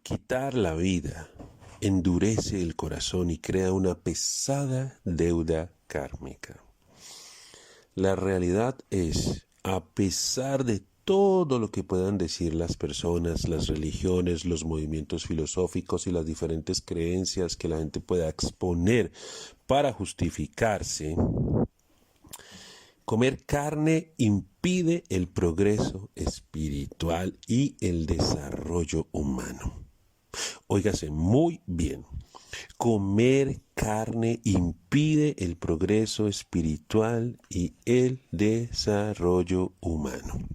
Quitar la vida endurece el corazón y crea una pesada deuda kármica. La realidad es, a pesar de todo lo que puedan decir las personas, las religiones, los movimientos filosóficos y las diferentes creencias que la gente pueda exponer para justificarse, comer carne impide el progreso espiritual y el desarrollo humano. Óigase muy bien, comer carne impide el progreso espiritual y el desarrollo humano.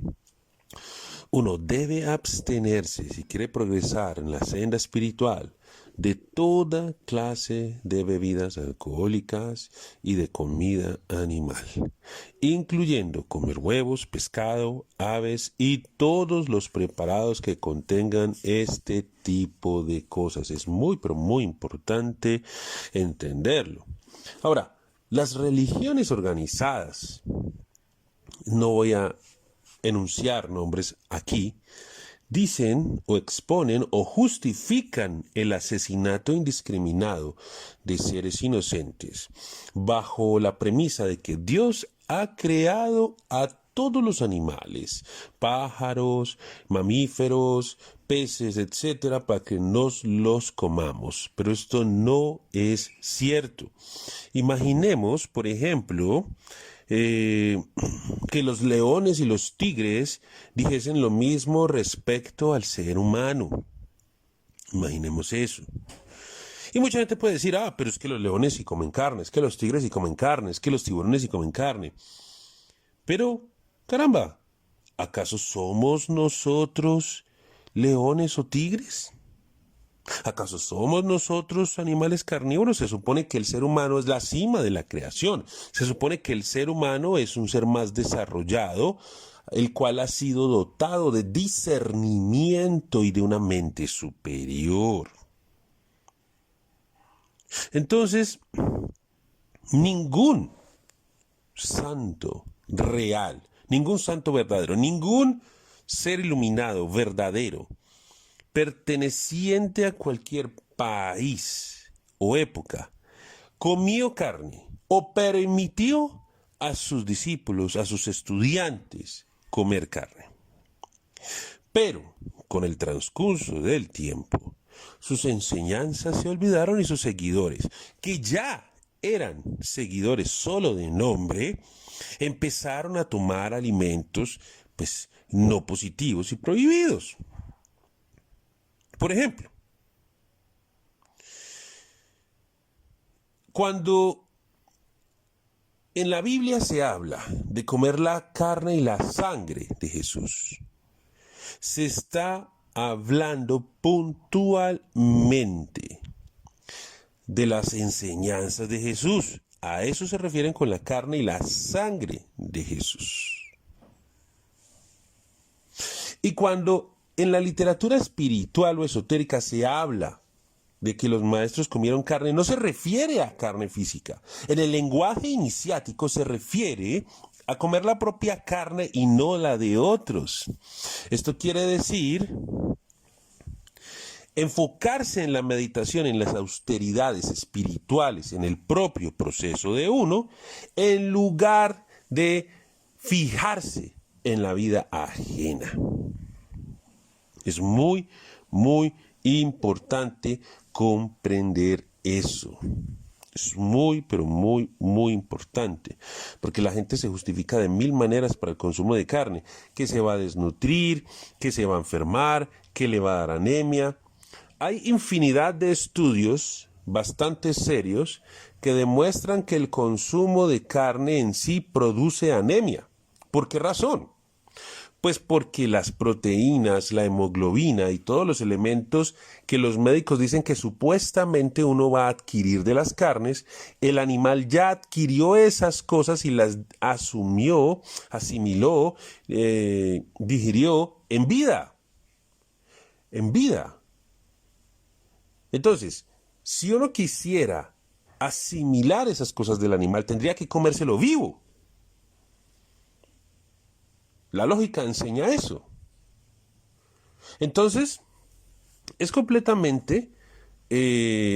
Uno debe abstenerse, si quiere progresar en la senda espiritual, de toda clase de bebidas alcohólicas y de comida animal, incluyendo comer huevos, pescado, aves y todos los preparados que contengan este tipo de cosas. Es muy, pero muy importante entenderlo. Ahora, las religiones organizadas, no voy a enunciar nombres aquí, dicen o exponen o justifican el asesinato indiscriminado de seres inocentes bajo la premisa de que Dios ha creado a todos los animales, pájaros, mamíferos, peces, etcétera, para que nos los comamos. Pero esto no es cierto. Imaginemos, por ejemplo, que los leones y los tigres dijesen lo mismo respecto al ser humano. Imaginemos eso. Y mucha gente puede decir, pero es que los leones sí comen carne, es que los tigres sí comen carne, es que los tiburones sí comen carne. Pero, caramba, ¿acaso somos nosotros leones o tigres? ¿Acaso somos nosotros animales carnívoros? Se supone que el ser humano es la cima de la creación. Se supone que el ser humano es un ser más desarrollado, el cual ha sido dotado de discernimiento y de una mente superior. Entonces, ningún santo real, ningún santo verdadero, ningún ser iluminado verdadero, perteneciente a cualquier país o época, comió carne o permitió a sus discípulos, a sus estudiantes, comer carne. Pero, con el transcurso del tiempo, sus enseñanzas se olvidaron y sus seguidores, que ya eran seguidores solo de nombre, empezaron a tomar alimentos, no positivos y prohibidos. Por ejemplo, cuando en la Biblia se habla de comer la carne y la sangre de Jesús, se está hablando puntualmente de las enseñanzas de Jesús. A eso se refieren con la carne y la sangre de Jesús. Y cuando en la literatura espiritual o esotérica se habla de que los maestros comieron carne, no se refiere a carne física. En el lenguaje iniciático se refiere a comer la propia carne y no la de otros. Esto quiere decir enfocarse en la meditación, en las austeridades espirituales, en el propio proceso de uno, en lugar de fijarse en la vida ajena. Es muy, muy importante comprender eso. Es muy, pero muy, muy importante. Porque la gente se justifica de mil maneras para el consumo de carne. Que se va a desnutrir, que se va a enfermar, que le va a dar anemia. Hay infinidad de estudios bastante serios que demuestran que el consumo de carne en sí produce anemia. ¿Por qué razón? Pues porque las proteínas, la hemoglobina y todos los elementos que los médicos dicen que supuestamente uno va a adquirir de las carnes, el animal ya adquirió esas cosas y las asumió, asimiló, digirió en vida. En vida. Entonces, si uno quisiera asimilar esas cosas del animal, tendría que comérselo vivo. La lógica enseña eso. Entonces, es completamente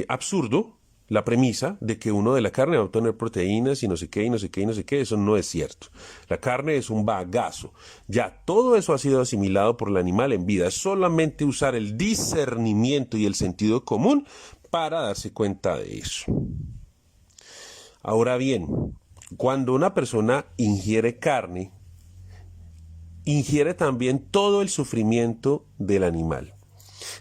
absurdo la premisa de que uno de la carne va a obtener proteínas y no sé qué, y no sé qué, y no sé qué. Eso no es cierto. La carne es un bagazo. Ya todo eso ha sido asimilado por el animal en vida. Es solamente usar el discernimiento y el sentido común para darse cuenta de eso. Ahora bien, cuando una persona ingiere carne, ingiere también todo el sufrimiento del animal.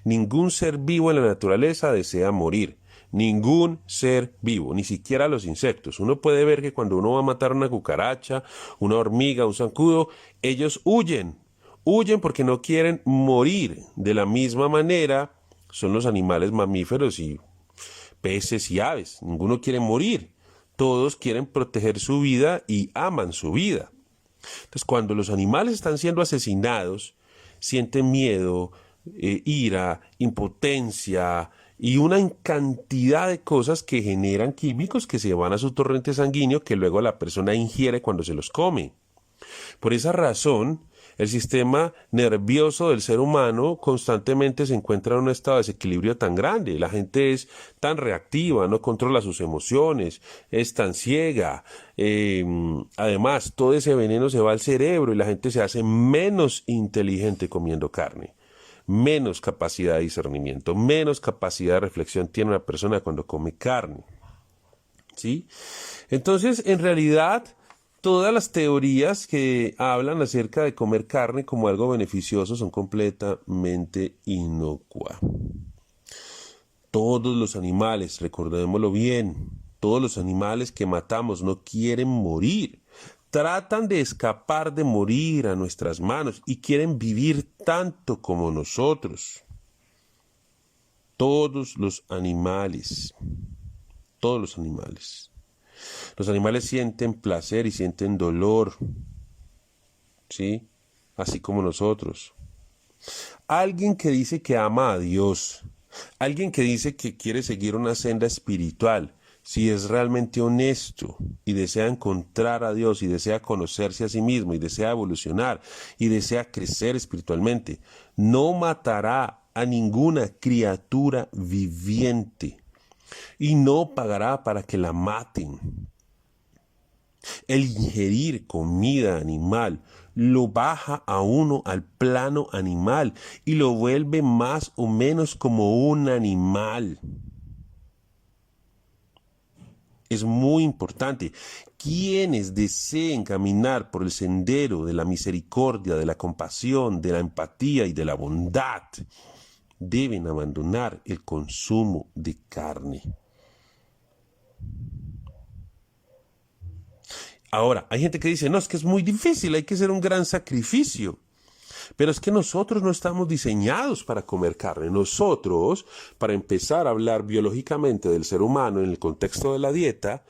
Ningún ser vivo en la naturaleza desea morir. Ningún ser vivo, ni siquiera los insectos. Uno puede ver que cuando uno va a matar una cucaracha, una hormiga, un zancudo, ellos huyen. Huyen porque no quieren morir. De la misma manera son los animales mamíferos y peces y aves. Ninguno quiere morir. Todos quieren proteger su vida y aman su vida. Entonces, cuando los animales están siendo asesinados, sienten miedo, ira, impotencia y una cantidad de cosas que generan químicos que se van a su torrente sanguíneo que luego la persona ingiere cuando se los come. Por esa razón, el sistema nervioso del ser humano constantemente se encuentra en un estado de desequilibrio tan grande. La gente es tan reactiva, no controla sus emociones, es tan ciega. Además, todo ese veneno se va al cerebro y la gente se hace menos inteligente comiendo carne. Menos capacidad de discernimiento, menos capacidad de reflexión tiene una persona cuando come carne. ¿Sí? Entonces, en realidad, todas las teorías que hablan acerca de comer carne como algo beneficioso son completamente inocuas. Todos los animales, recordémoslo bien, todos los animales que matamos no quieren morir. Tratan de escapar de morir a nuestras manos y quieren vivir tanto como nosotros. Todos los animales. Todos los animales. Los animales sienten placer y sienten dolor, ¿sí? Así como nosotros. Alguien que dice que ama a Dios, alguien que dice que quiere seguir una senda espiritual, si es realmente honesto y desea encontrar a Dios y desea conocerse a sí mismo y desea evolucionar y desea crecer espiritualmente, no matará a ninguna criatura viviente y no pagará para que la maten. El ingerir comida animal lo baja a uno al plano animal y lo vuelve más o menos como un animal. Es muy importante. Quienes deseen caminar por el sendero de la misericordia, de la compasión, de la empatía y de la bondad, deben abandonar el consumo de carne. Ahora, hay gente que dice, no, es que es muy difícil, hay que hacer un gran sacrificio. Pero es que nosotros no estamos diseñados para comer carne. Nosotros, para empezar a hablar biológicamente del ser humano en el contexto de la dieta,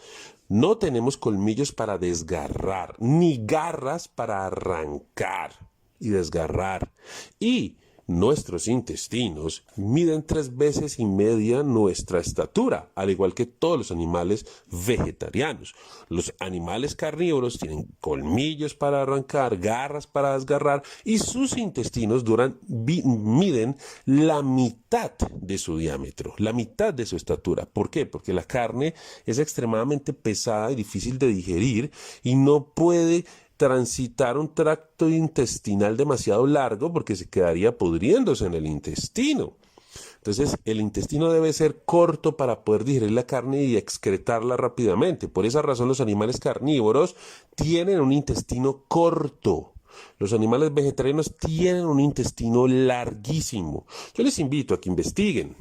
no tenemos colmillos para desgarrar, ni garras para arrancar y desgarrar. Y nuestros intestinos miden 3 veces y media nuestra estatura, al igual que todos los animales vegetarianos. Los animales carnívoros tienen colmillos para arrancar, garras para desgarrar y sus intestinos miden la mitad de su diámetro, la mitad de su estatura. ¿Por qué? Porque la carne es extremadamente pesada y difícil de digerir y no puede transitar un tracto intestinal demasiado largo porque se quedaría pudriéndose en el intestino. Entonces, el intestino debe ser corto para poder digerir la carne y excretarla rápidamente. Por esa razón, los animales carnívoros tienen un intestino corto. Los animales vegetarianos tienen un intestino larguísimo. Yo les invito a que investiguen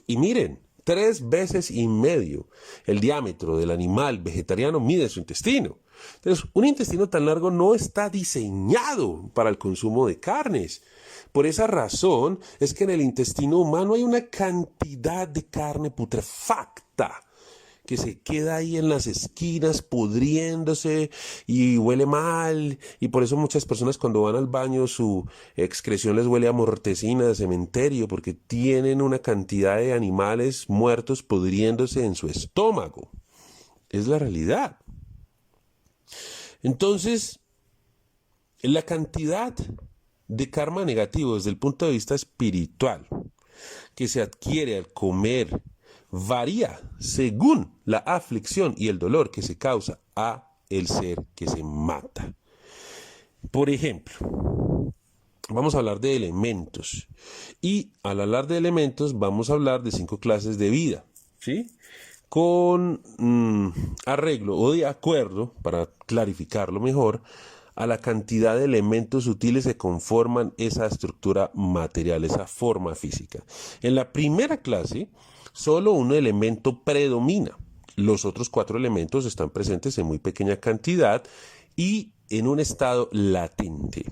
y miren. 3 veces y medio el diámetro del animal vegetariano mide su intestino. Entonces, un intestino tan largo no está diseñado para el consumo de carnes. Por esa razón es que en el intestino humano hay una cantidad de carne putrefacta que se queda ahí en las esquinas pudriéndose y huele mal, y por eso muchas personas cuando van al baño su excreción les huele a mortecina de cementerio, porque tienen una cantidad de animales muertos pudriéndose en su estómago. Es la realidad. Entonces, la cantidad de karma negativo desde el punto de vista espiritual que se adquiere al comer varía según la aflicción y el dolor que se causa a el ser que se mata. Por ejemplo, vamos a hablar de elementos y al hablar de elementos vamos a hablar de 5 clases de vida, ¿sí? Con arreglo o de acuerdo, para clarificarlo mejor, a la cantidad de elementos sutiles que conforman esa estructura material, esa forma física. En la primera clase, solo un elemento predomina. Los otros 4 elementos están presentes en muy pequeña cantidad y en un estado latente.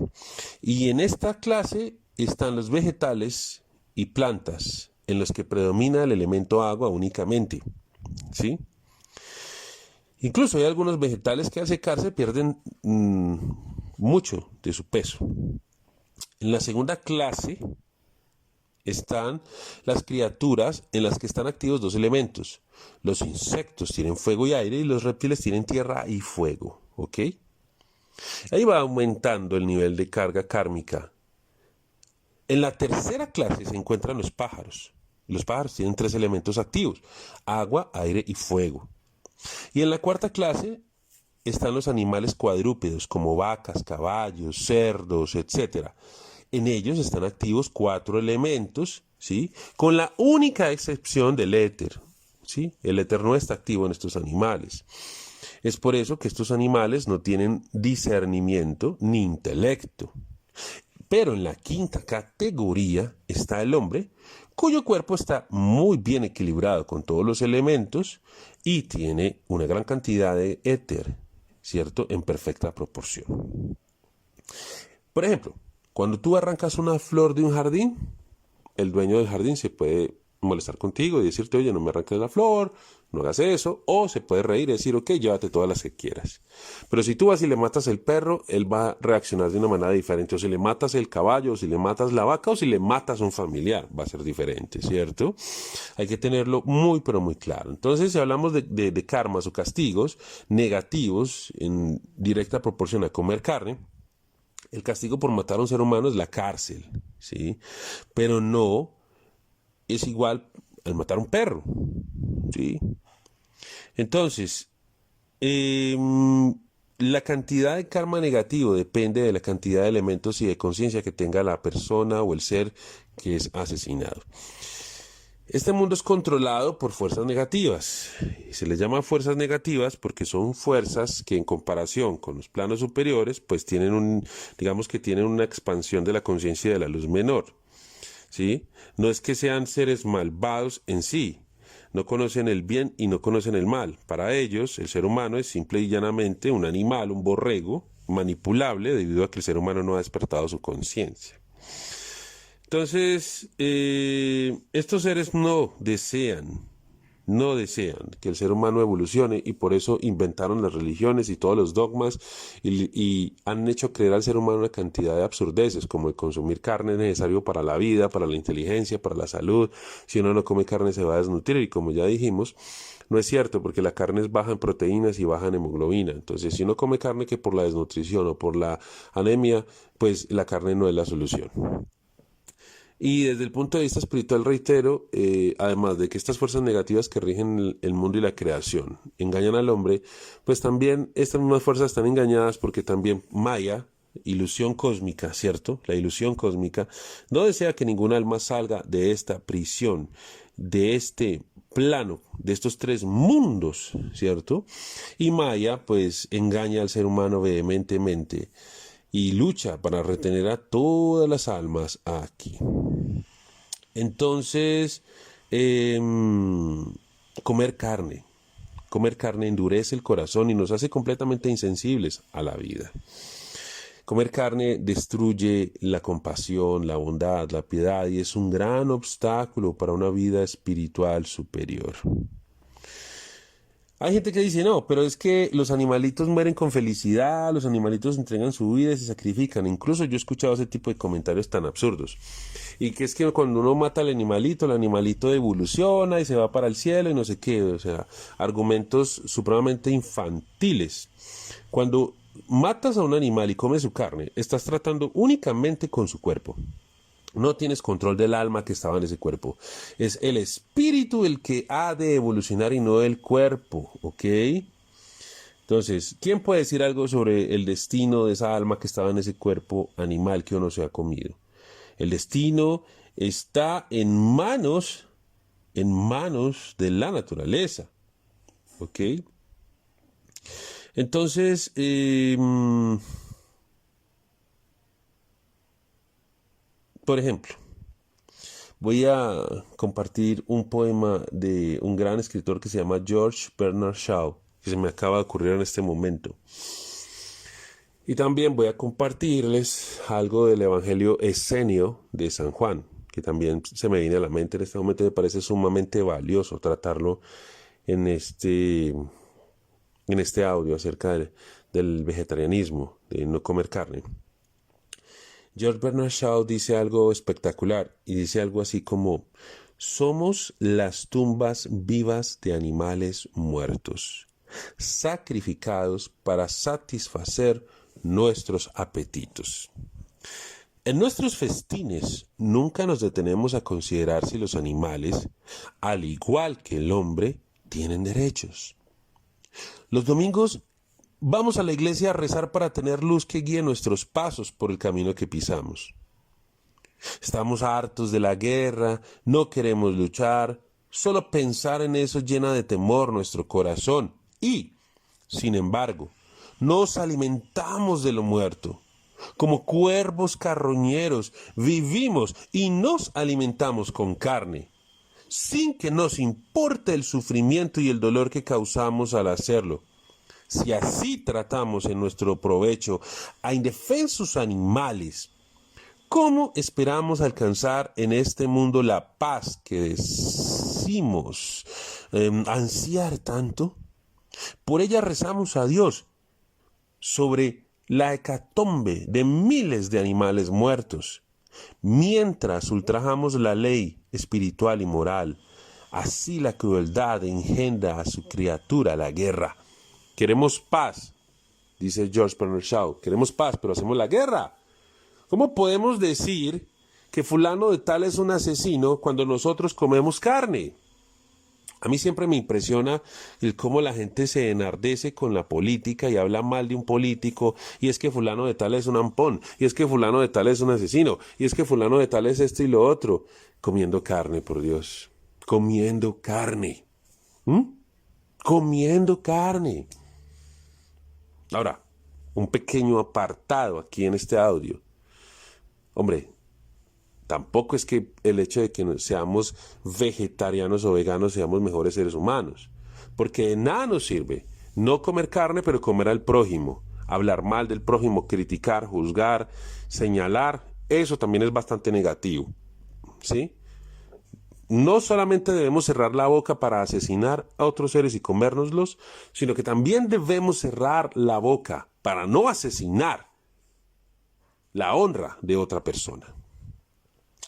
Y en esta clase están los vegetales y plantas, en los que predomina el elemento agua únicamente, ¿sí? Incluso hay algunos vegetales que al secarse pierden mucho de su peso. En la segunda clase están las criaturas en las que están activos 2 elementos. Los insectos tienen fuego y aire y los reptiles tienen tierra y fuego, ¿ok? Ahí va aumentando el nivel de carga kármica. En la tercera clase se encuentran los pájaros. Los pájaros tienen 3 elementos activos: agua, aire y fuego. Y en la cuarta clase están los animales cuadrúpedos, como vacas, caballos, cerdos, etc. En ellos están activos 4 elementos, ¿sí? Con la única excepción del éter, ¿sí? El éter no está activo en estos animales. Es por eso que estos animales no tienen discernimiento ni intelecto. Pero en la quinta categoría está el hombre, cuyo cuerpo está muy bien equilibrado con todos los elementos y tiene una gran cantidad de éter, ¿cierto? En perfecta proporción. Por ejemplo, cuando tú arrancas una flor de un jardín, el dueño del jardín se puede molestar contigo y decirte: oye, no me arranques la flor, no hagas eso, o se puede reír y decir: ok, llévate todas las que quieras. Pero si tú vas y le matas el perro, él va a reaccionar de una manera diferente. O si le matas el caballo, o si le matas la vaca, o si le matas a un familiar, va a ser diferente, ¿cierto? Hay que tenerlo muy, pero muy claro. Entonces, si hablamos de karmas o castigos negativos en directa proporción a comer carne, el castigo por matar a un ser humano es la cárcel, ¿sí? Pero no es igual al matar a un perro, ¿sí? Entonces, la cantidad de karma negativo depende de la cantidad de elementos y de conciencia que tenga la persona o el ser que es asesinado. Este mundo es controlado por fuerzas negativas. Se les llama fuerzas negativas porque son fuerzas que en comparación con los planos superiores, pues tienen digamos que tienen una expansión de la conciencia y de la luz menor, ¿sí? No es que sean seres malvados en sí, no conocen el bien y no conocen el mal. Para ellos, el ser humano es simple y llanamente un animal, un borrego, manipulable debido a que el ser humano no ha despertado su conciencia. Entonces, estos seres no desean que el ser humano evolucione y por eso inventaron las religiones y todos los dogmas y han hecho creer al ser humano una cantidad de absurdeces, como el consumir carne es necesario para la vida, para la inteligencia, para la salud. Si uno no come carne se va a desnutrir y como ya dijimos, no es cierto porque la carne es baja en proteínas y baja en hemoglobina. Entonces, si uno come carne que por la desnutrición o por la anemia, pues la carne no es la solución. Y desde el punto de vista espiritual, reitero, además de que estas fuerzas negativas que rigen el mundo y la creación engañan al hombre, pues también estas mismas fuerzas están engañadas porque también Maya, ilusión cósmica, ¿cierto? La ilusión cósmica no desea que ningún alma salga de esta prisión, de este plano, de estos 3 mundos, ¿cierto? Y Maya, pues, engaña al ser humano vehementemente y lucha para retener a todas las almas aquí. Entonces, comer carne endurece el corazón y nos hace completamente insensibles a la vida. Comer carne destruye la compasión, la bondad, la piedad y es un gran obstáculo para una vida espiritual superior. Hay gente que dice: no, pero es que los animalitos mueren con felicidad, los animalitos entregan su vida y se sacrifican. Incluso yo he escuchado ese tipo de comentarios tan absurdos. Y que es que cuando uno mata al animalito, el animalito evoluciona y se va para el cielo y no sé qué. O sea, argumentos supremamente infantiles. Cuando matas a un animal y comes su carne, estás tratando únicamente con su cuerpo. No tienes control del alma que estaba en ese cuerpo. Es el espíritu el que ha de evolucionar y no el cuerpo, ¿ok? Entonces, ¿quién puede decir algo sobre el destino de esa alma que estaba en ese cuerpo animal que uno se ha comido? El destino está en manos de la naturaleza, ¿ok? Entonces, por ejemplo, voy a compartir un poema de un gran escritor que se llama George Bernard Shaw, que se me acaba de ocurrir en este momento. Y también voy a compartirles algo del Evangelio Escenio de San Juan, que también se me viene a la mente en este momento. Me parece sumamente valioso tratarlo en este audio acerca del vegetarianismo, de no comer carne. George Bernard Shaw dice algo espectacular y dice algo así como: somos las tumbas vivas de animales muertos, sacrificados para satisfacer nuestros apetitos. En nuestros festines nunca nos detenemos a considerar si los animales, al igual que el hombre, tienen derechos. Los domingos vamos a la iglesia a rezar para tener luz que guíe nuestros pasos por el camino que pisamos. Estamos hartos de la guerra, no queremos luchar, solo pensar en eso llena de temor nuestro corazón y, sin embargo, nos alimentamos de lo muerto. Como cuervos carroñeros, vivimos y nos alimentamos con carne, sin que nos importe el sufrimiento y el dolor que causamos al hacerlo. Si así tratamos en nuestro provecho a indefensos animales, ¿cómo esperamos alcanzar en este mundo la paz que decimos ansiar tanto? Por ella rezamos a Dios sobre la hecatombe de miles de animales muertos, mientras ultrajamos la ley espiritual y moral. Así la crueldad engendra a su criatura la guerra. Queremos paz, dice George Bernard Shaw, queremos paz, pero hacemos la guerra. ¿Cómo podemos decir que fulano de tal es un asesino cuando nosotros comemos carne? A mí siempre me impresiona el cómo la gente se enardece con la política y habla mal de un político, y es que fulano de tal es un ampón, y es que fulano de tal es un asesino, y es que fulano de tal es esto y lo otro. Comiendo carne, por Dios. Comiendo carne. Comiendo carne. Ahora, un pequeño apartado aquí en este audio. Hombre, tampoco es que el hecho de que seamos vegetarianos o veganos seamos mejores seres humanos. Porque de nada nos sirve no comer carne, pero comer al prójimo. Hablar mal del prójimo, criticar, juzgar, señalar. Eso también es bastante negativo. ¿Sí? No solamente debemos cerrar la boca para asesinar a otros seres y comérnoslos, sino que también debemos cerrar la boca para no asesinar la honra de otra persona.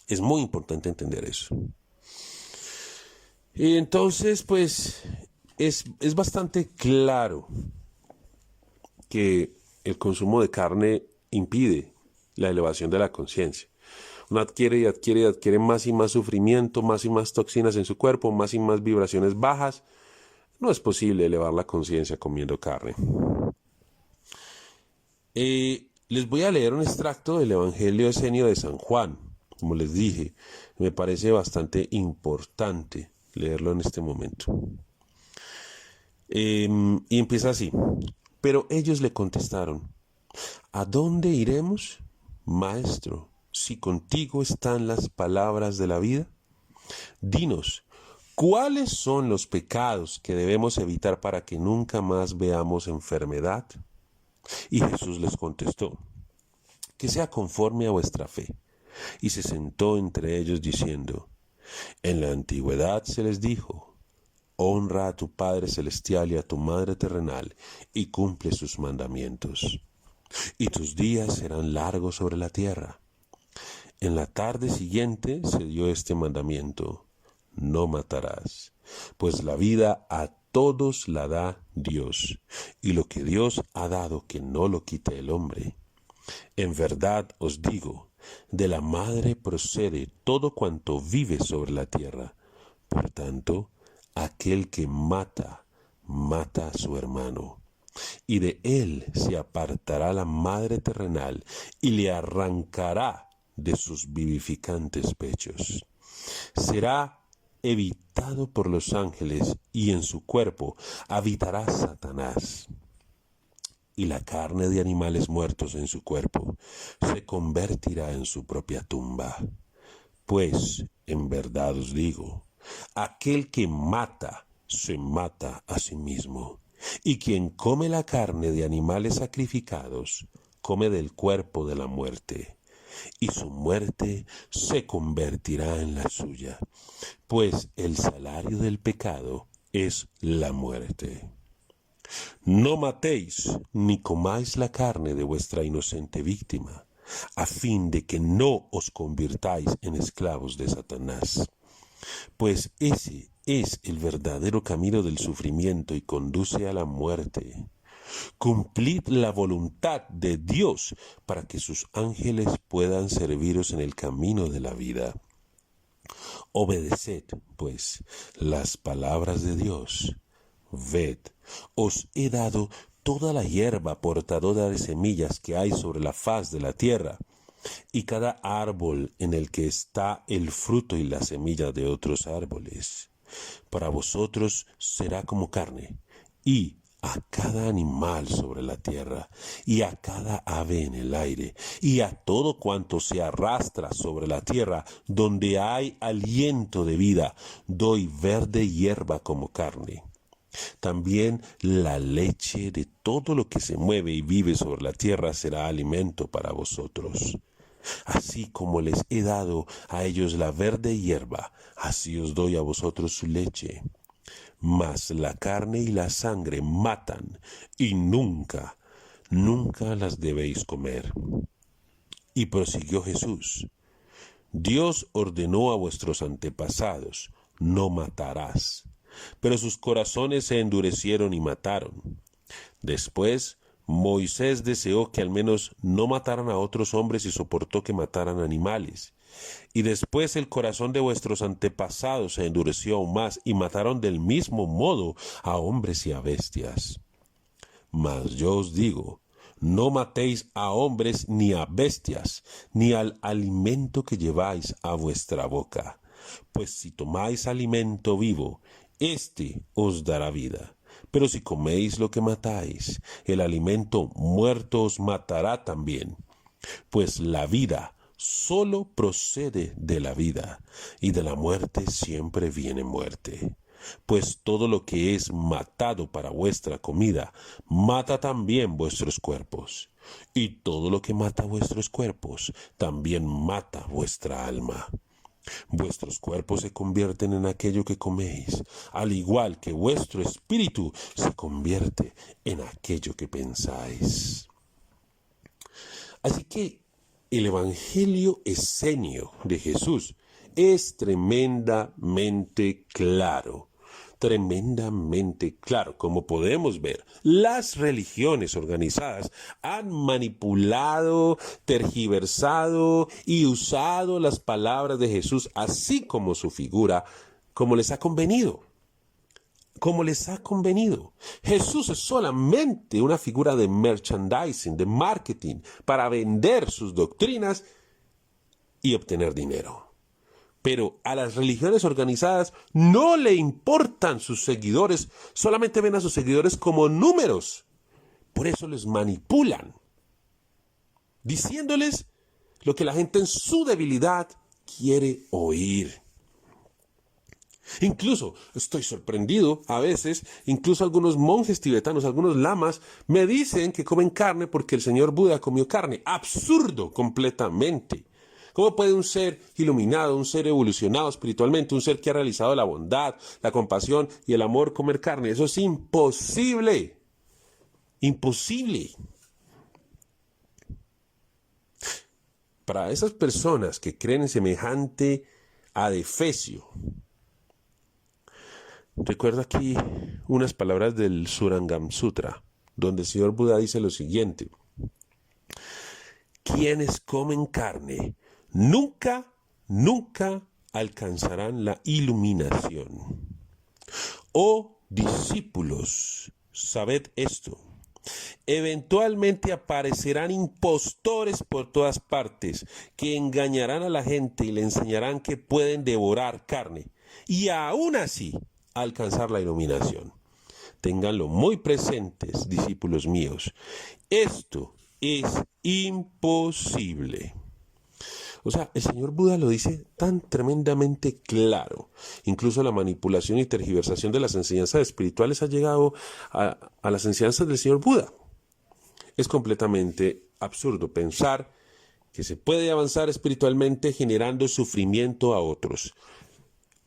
Es muy importante entender eso. Y entonces, pues, es bastante claro que el consumo de carne impide la elevación de la conciencia. Uno adquiere y adquiere y adquiere más y más sufrimiento, más y más toxinas en su cuerpo, más y más vibraciones bajas. No es posible elevar la conciencia comiendo carne. Les voy a leer un extracto del Evangelio Escenio de San Juan. Como les dije, me parece bastante importante leerlo en este momento. Y empieza así. Pero ellos le contestaron: ¿a dónde iremos, maestro? Si contigo están las palabras de la vida, dinos, ¿cuáles son los pecados que debemos evitar para que nunca más veamos enfermedad? Y Jesús les contestó: que sea conforme a vuestra fe. Y se sentó entre ellos diciendo: en la antigüedad se les dijo: honra a tu Padre celestial y a tu Madre terrenal, y cumple sus mandamientos, y tus días serán largos sobre la tierra. En la tarde siguiente se dio este mandamiento: no matarás, pues la vida a todos la da Dios, y lo que Dios ha dado que no lo quite el hombre. En verdad os digo De la madre procede todo cuanto vive sobre la tierra. Por tanto, aquel que mata, mata a su hermano. Y de él se apartará la madre terrenal y le arrancará de sus vivificantes pechos. Será evitado por los ángeles y en su cuerpo habitará Satanás. Y la carne de animales muertos en su cuerpo se convertirá en su propia tumba. Pues, en verdad os digo, aquel que mata, se mata a sí mismo. Y quien come la carne de animales sacrificados, come del cuerpo de la muerte. Y su muerte se convertirá en la suya. Pues el salario del pecado es la muerte. No matéis ni comáis la carne de vuestra inocente víctima, a fin de que no os convirtáis en esclavos de Satanás. Pues ese es el verdadero camino del sufrimiento y conduce a la muerte. Cumplid la voluntad de Dios para que sus ángeles puedan serviros en el camino de la vida. Obedeced, pues, las palabras de Dios. Ved, os he dado toda la hierba portadora de semillas que hay sobre la faz de la tierra, y cada árbol en el que está el fruto y la semilla de otros árboles. Para vosotros será como carne, y a cada animal sobre la tierra, y a cada ave en el aire, y a todo cuanto se arrastra sobre la tierra, donde hay aliento de vida, doy verde hierba como carne. También la leche de todo lo que se mueve y vive sobre la tierra será alimento para vosotros. Así como les he dado a ellos la verde hierba, así os doy a vosotros su leche. Mas la carne y la sangre matan, y nunca, nunca las debéis comer. Y prosiguió Jesús: Dios ordenó a vuestros antepasados, no matarás. Pero sus corazones se endurecieron y mataron. Después, Moisés deseó que al menos no mataran a otros hombres y soportó que mataran animales. Y después el corazón de vuestros antepasados se endureció aún más y mataron del mismo modo a hombres y a bestias. Mas yo os digo, no matéis a hombres ni a bestias, ni al alimento que lleváis a vuestra boca. Pues si tomáis alimento vivo, éste os dará vida. Pero si coméis lo que matáis, el alimento muerto os matará también. Pues la vida solo procede de la vida, y de la muerte siempre viene muerte. Pues todo lo que es matado para vuestra comida, mata también vuestros cuerpos. Y todo lo que mata vuestros cuerpos, también mata vuestra alma. Vuestros cuerpos se convierten en aquello que coméis, al igual que vuestro espíritu se convierte en aquello que pensáis. Así que el evangelio escenio de Jesús es tremendamente claro. Tremendamente claro. Como podemos ver, las religiones organizadas han manipulado, tergiversado y usado las palabras de Jesús, así como su figura, como les ha convenido. Como les ha convenido. Jesús es solamente una figura de merchandising, de marketing, para vender sus doctrinas y obtener dinero. Pero a las religiones organizadas no le importan sus seguidores, solamente ven a sus seguidores como números. Por eso les manipulan, diciéndoles lo que la gente en su debilidad quiere oír. Incluso estoy sorprendido a veces, incluso algunos monjes tibetanos, algunos lamas, me dicen que comen carne porque el señor Buda comió carne. Absurdo completamente. ¿Cómo puede un ser iluminado, un ser evolucionado espiritualmente, un ser que ha realizado la bondad, la compasión y el amor comer carne? Eso es imposible. Imposible. Para esas personas que creen en semejante adefesio, recuerdo aquí unas palabras del Surangam Sutra, donde el señor Buda dice lo siguiente: quienes comen carne nunca, nunca alcanzarán la iluminación. Oh discípulos, sabed esto. Eventualmente aparecerán impostores por todas partes que engañarán a la gente y le enseñarán que pueden devorar carne y aún así alcanzar la iluminación. Ténganlo muy presentes, discípulos míos. Esto es imposible. O sea, el señor Buda lo dice tan tremendamente claro. Incluso la manipulación y tergiversación de las enseñanzas espirituales ha llegado a las enseñanzas del señor Buda. Es completamente absurdo pensar que se puede avanzar espiritualmente generando sufrimiento a otros.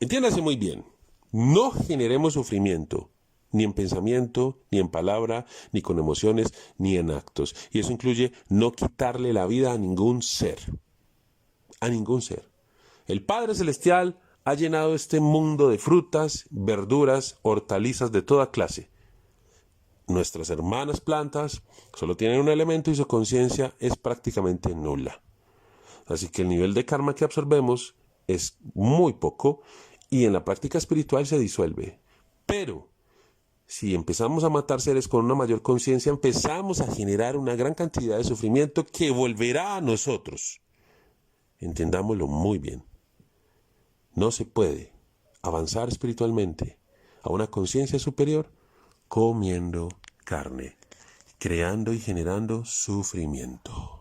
Entiéndase muy bien, no generemos sufrimiento, ni en pensamiento, ni en palabra, ni con emociones, ni en actos. Y eso incluye no quitarle la vida a ningún ser. A ningún ser. El Padre Celestial ha llenado este mundo de frutas, verduras, hortalizas de toda clase. Nuestras hermanas plantas solo tienen un elemento y su conciencia es prácticamente nula. Así que el nivel de karma que absorbemos es muy poco y en la práctica espiritual se disuelve. Pero si empezamos a matar seres con una mayor conciencia, empezamos a generar una gran cantidad de sufrimiento que volverá a nosotros. Entendámoslo muy bien. No se puede avanzar espiritualmente a una conciencia superior comiendo carne, creando y generando sufrimiento.